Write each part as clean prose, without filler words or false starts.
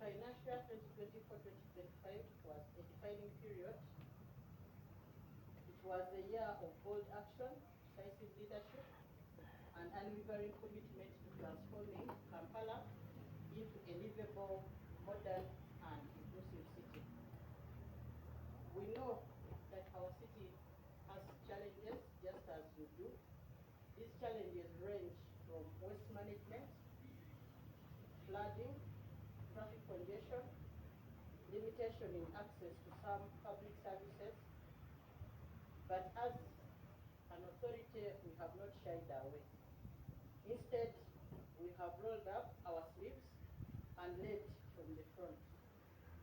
financial 2024-2025 was a defining period. It was a year of bold action, decisive leadership, and unwavering commitment to transforming Kampala into a livable, modern, and inclusive city. We know that our city has challenges, just as you do. These challenges range from waste management, flooding, traffic congestion, limitation in access to some public services. But as an authority, we have not shied away. Instead, we have rolled up our sleeves and led from the front.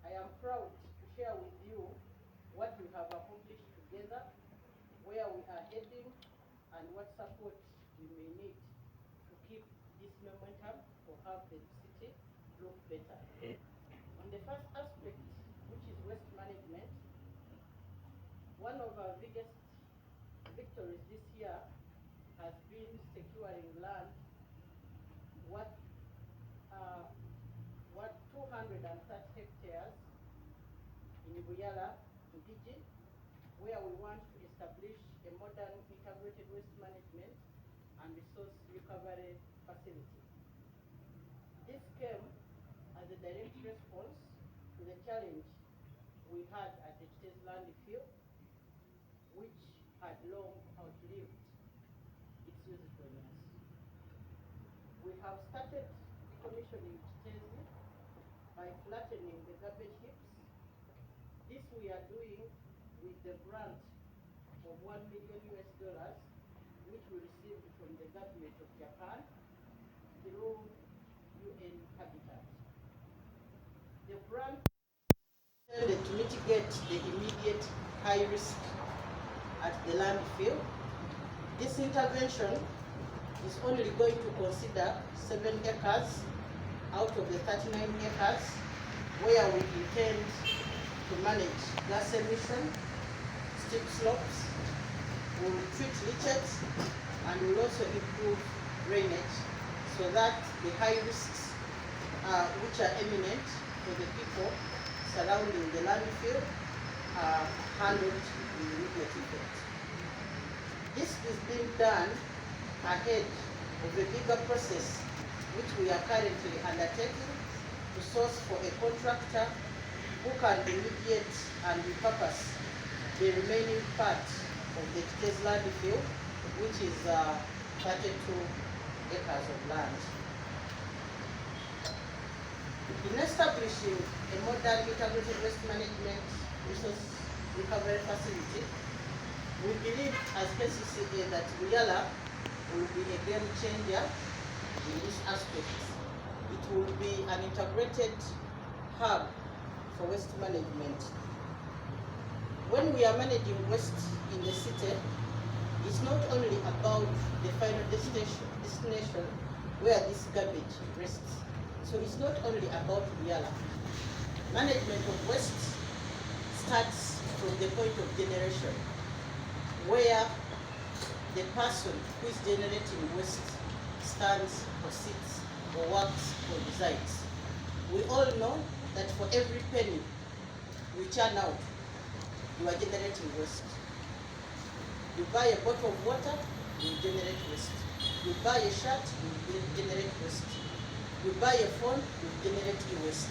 I am proud to share with you what we have accomplished together, where we are heading, and what support we may need to keep this momentum or have the city look better. On the first aspect, which is waste management, one of our biggest victories this year has been securing land worth 230 hectares in Buyala, Buzeki, where we want to establish a modern integrated waste management and resource recovery facility. This came as a direct response to the challenge we had at the Kcca's landfill, which had long outlived its usefulness. We have started decommissioning Kcca by flattening the garbage heaps. This we are doing with the grant of $1 million, which we received from the government of Japan through UN Habitat. The grant intended to mitigate the immediate high risk at the landfill. This intervention is only going to consider 7 acres out of the 39 acres where we intend to manage gas emission, steep slopes, we'll treat leachates, and we'll also improve drainage so that the high risks which are imminent for the people surrounding the landfill are handled in immediate effect. This is being done ahead of a bigger process which we are currently undertaking to source for a contractor who can remediate and repurpose the remaining part of the Kcca's landfill, which is 32 acres of land. In establishing a modern integrated waste management resource recovery facility, we believe as Kcca that Buyala will be a game changer in this aspect. It will be an integrated hub for waste management. When we are managing waste in the city, it's not only about the final destination where this garbage rests. So it's not only about Buyala. Management of waste starts from the point of generation, where the person who is generating waste stands or sits or works or resides. We all know that for every penny we churn out, you are generating waste. You buy a bottle of water, you generate waste. You buy a shirt, you generate waste. You buy a phone, you generate waste.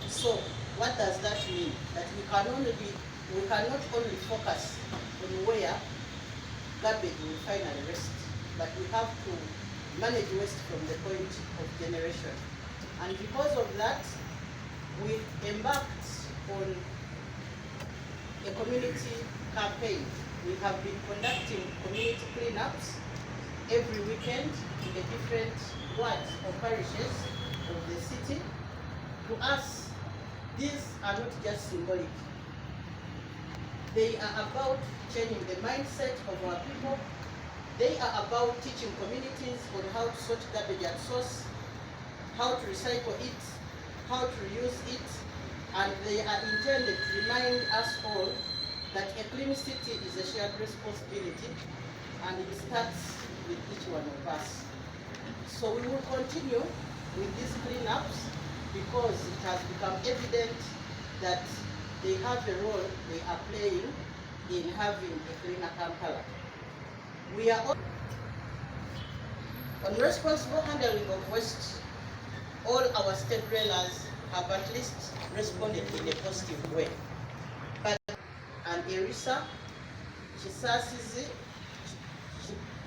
So what does that mean? That we cannot only focus on where garbage will finally rest, but we have to manage waste from the point of generation. And because of that, we embarked on a community campaign. We have been conducting community cleanups every weekend in the different wards or parishes of the city. To us, these are not just symbolic. They are about changing the mindset of our people. They are about teaching communities on how to sort garbage at source, how to recycle it, how to reuse it, and they are intended to remind us all that a clean city is a shared responsibility, and it starts with each one of us. So we will continue with these cleanups because it has become evident that they have a role they are playing in having a cleaner Kampala. We are on responsible handling of waste. All our state dwellers have at least responded in a positive way. But and Erisa, Chisasizi,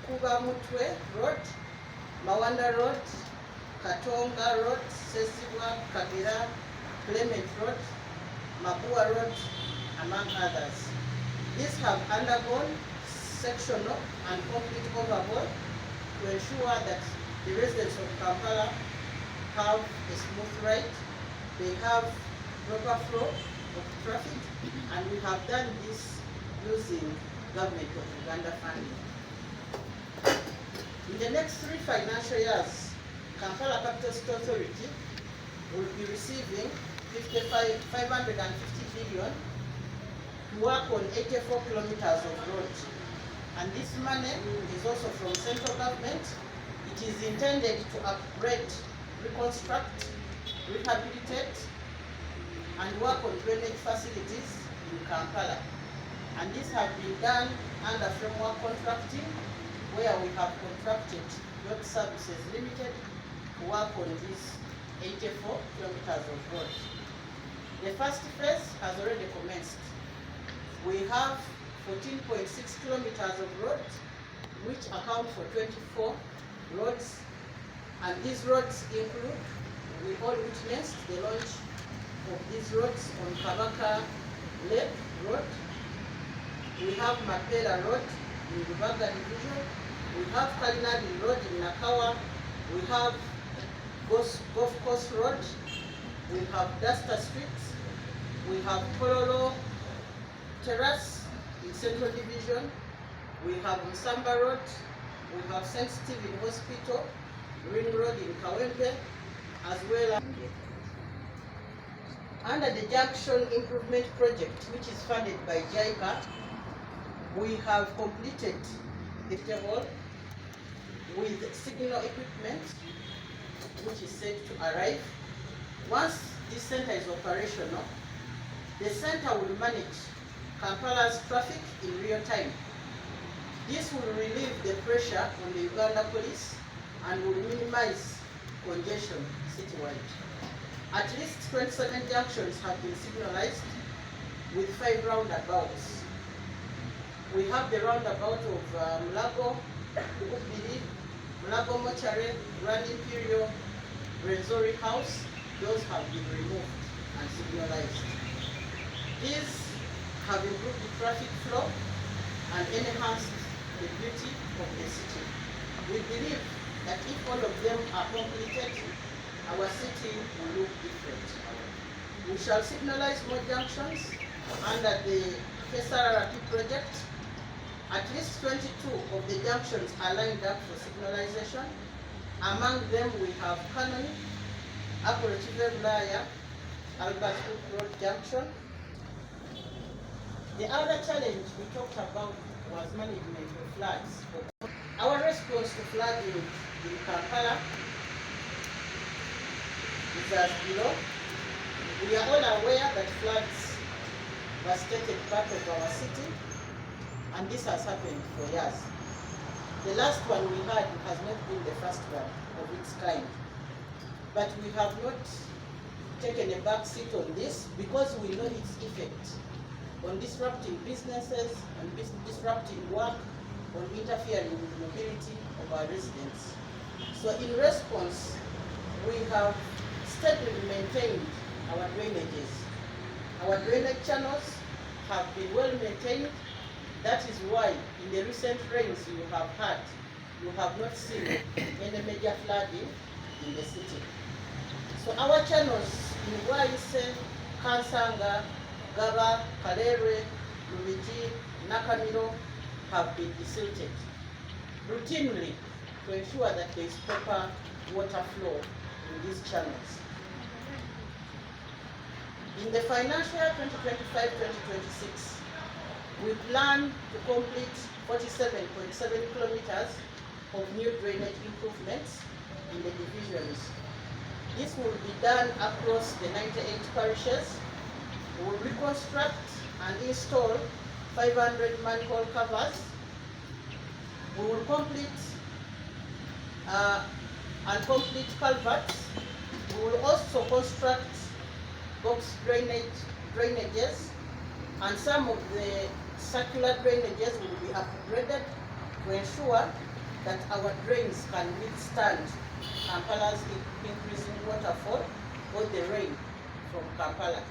Chikubamutwe Road, Mawanda Road, Katonga Road, Sesibwa, Kabira, Clement Road, Mabua Road, among others. These have undergone sectional and complete overhaul to ensure that the residents of Kampala have a smooth ride, they have proper flow of traffic, and we have done this using Government of Uganda funding. In the next 3 financial years, Kampala Capital City Authority will be receiving 550 billion to work on 84 kilometers of road. And this money is also from central government. It is intended to upgrade, reconstruct, rehabilitate, and work on drainage facilities in Kampala. And this has been done under framework contracting, where we have contracted Yacht Services Limited to work on these 84 kilometers of road. The first phase has already commenced. We have 14.6 kilometers of road, which account for 24 roads. And these roads include, we all witnessed the launch of these roads on Kabaka Lake Road. We have Mapela Road in Rubaga Division. We have Kalinadi Road in Nakawa. We have Golf Course Road. We have Duster Street. We have Kololo Terrace in Central Division. We have Musamba Road. We have St. Stephen Hospital, Ring Road in Kawempe, as well as under the Junction Improvement Project, which is funded by JICA. We have completed the table with signal equipment, which is set to arrive. Once this center is operational, the center will manage Kampala's traffic in real time. This will relieve the pressure on the Uganda police and will minimize congestion citywide. At least 27 junctions have been signalized with 5 roundabouts. We have the roundabout of Mulago, Ukubiri, Mulago Mochare, Grand Imperial, Renzori House. Those have been removed and signalized. These have improved the traffic flow and enhanced the beauty of the city. We believe that if all of them are completed, our city will look different. We shall signalize more junctions under the Kcca project. At least 22 of the junctions are lined up for signalization. Among them we have Cannon, Akorochive Bulaya, Albert Hook Road Junction. The other challenge we talked about was management of floods. Our response to flooding in Kampala is as below. We are all aware that floods devastated part of our city, and this has happened for years. The last one we had has not been the first one of its kind. But we have not taken a back seat on this because we know its effect on disrupting businesses, on disrupting work, on interfering with the mobility of our residents. So in response, we have steadily maintained our drainages. Our drainage channels have been well maintained. That is why in the recent rains you have had, you have not seen any major flooding in the city. So our channels in Waise, Kansanga, Gaba, Kalere, Lubiji, Nakamiro have been desilted routinely to ensure that there is proper water flow in these channels. In the financial year 2025-2026, we plan to complete 47.7 kilometers of new drainage improvements in the divisions. This will be done across the 98 parishes. We will reconstruct and install 500 manhole covers. We will complete and complete culverts. We will also construct box drainages, and some of the circular drainages will be upgraded to ensure that our drains can withstand Kampala's increasing waterfall or the rain from Kampala.